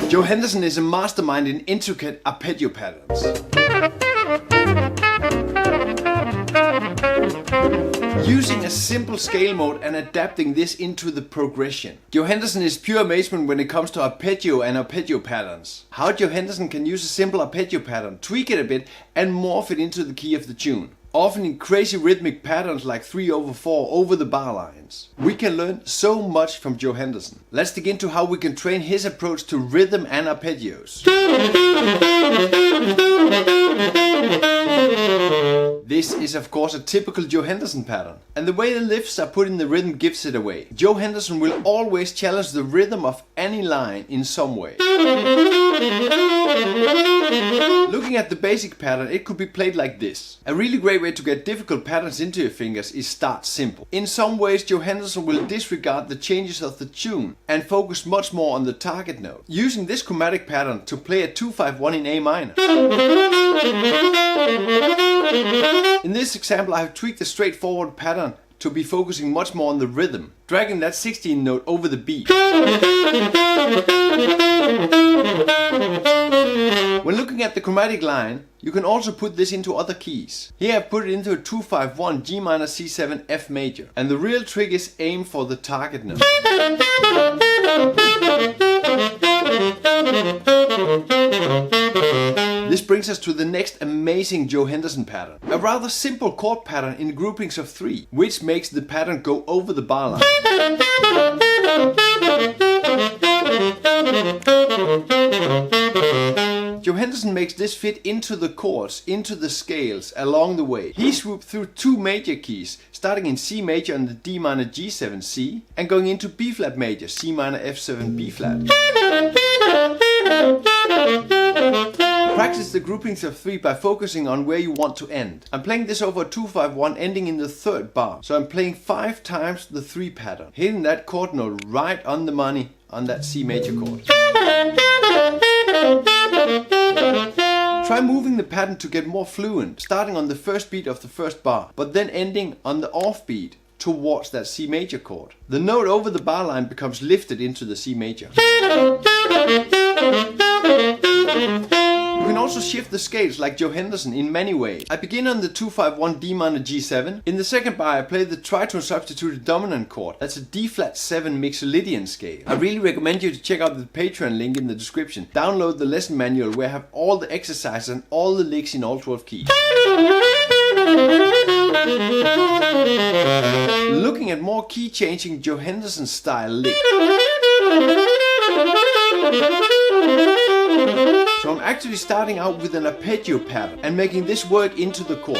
Joe Henderson is a mastermind in intricate arpeggio patterns. Using a simple scale mode and adapting this into the progression. Joe Henderson is pure amazement when it comes to arpeggio and arpeggio patterns. How Joe Henderson can use a simple arpeggio pattern, tweak it a bit and morph it into the key of the tune. Often in crazy rhythmic patterns like 3/4 over the bar lines. We can learn so much from Joe Henderson. Let's dig into how we can train his approach to rhythm and arpeggios. This is of course a typical Joe Henderson pattern, and the way the lifts are put in the rhythm gives it away. Joe Henderson will always challenge the rhythm of any line in some way. Looking at the basic pattern, it could be played like this. A really great way to get difficult patterns into your fingers is start simple. In some ways Joe Henderson will disregard the changes of the tune and focus much more on the target note, using this chromatic pattern to play a 2-5-1 in A minor. In this example I have tweaked the straightforward pattern to be focusing much more on the rhythm, dragging that 16th note over the beat. When looking at the chromatic line, you can also put this into other keys. Here I've put it into a 2-5-1 G minor C7 F major, and the real trick is aim for the target note. This brings us to the next amazing Joe Henderson pattern. A rather simple chord pattern in groupings of 3, which makes the pattern go over the bar line. Joe Henderson makes this fit into the chords, into the scales along the way. He swooped through 2 major keys, starting in C major and the D minor G7 C, and going into B flat major, C minor F7 B flat. Practice the groupings of 3 by focusing on where you want to end. I'm playing this over a 2-5-1 ending in the 3rd bar, so I'm playing 5 times the 3 pattern, hitting that chord note right on the money on that C major chord. Try moving the pattern to get more fluent, starting on the 1st beat of the 1st bar, but then ending on the off beat towards that C major chord. The note over the bar line becomes lifted into the C major. You can also shift the scales like Joe Henderson in many ways. I begin on the 2-5-1 D minor G7. In the 2nd bar I play the tritone substituted dominant chord. That's a D flat 7 Mixolydian scale. I really recommend you to check out the Patreon link in the description. Download the lesson manual where I have all the exercises and all the licks in all 12 keys. Looking at more key changing Joe Henderson style lick. So I'm actually starting out with an arpeggio pattern and making this work into the chord.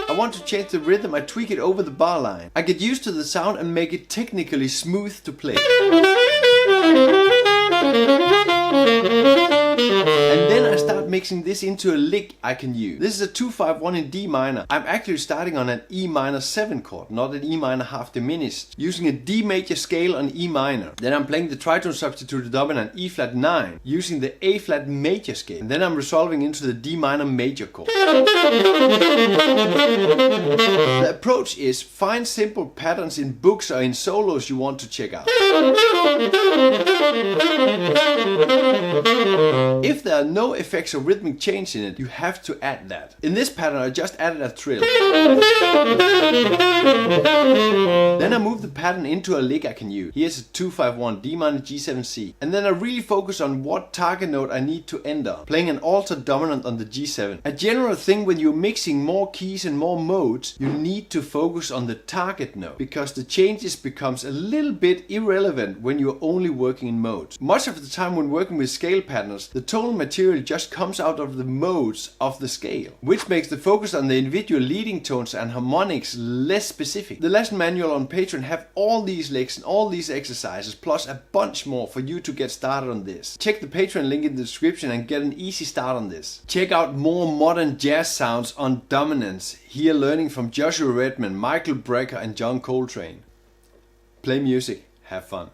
I want to change the rhythm, I tweak it over the bar line. I get used to the sound and make it technically smooth to play. And then I start mixing this into a lick I can use. This is a 2-5-1 in D minor. I'm actually starting on an E minor 7 chord, not an E minor half diminished, using a D major scale on E minor. Then I'm playing the tritone substituted dominant E flat 9, using the A flat major scale. And then I'm resolving into the D minor major chord. The approach is find simple patterns in books or in solos you want to check out. If there are no effects or rhythmic change in it, you have to add that. In this pattern I just added a trill. Then I move the pattern into a lick I can use. Here's a 2-5-1 D minor G7 C. And then I really focus on what target note I need to end on, playing an altered dominant on the G7. A general thing when you're mixing more keys and more modes, you need to focus on the target note, because the changes becomes a little bit irrelevant when you're only working in modes. Much of the time when working with scale patterns, the tonal material just comes out of the modes of the scale, which makes the focus on the individual leading tones and harmonics less specific. The lesson manual on Patreon have all these licks and all these exercises, plus a bunch more for you to get started on this. Check the Patreon link in the description and get an easy start on this. Check out more modern jazz sounds on dominance, here learning from Joshua Redman, Michael Brecker and John Coltrane. Play music, have fun.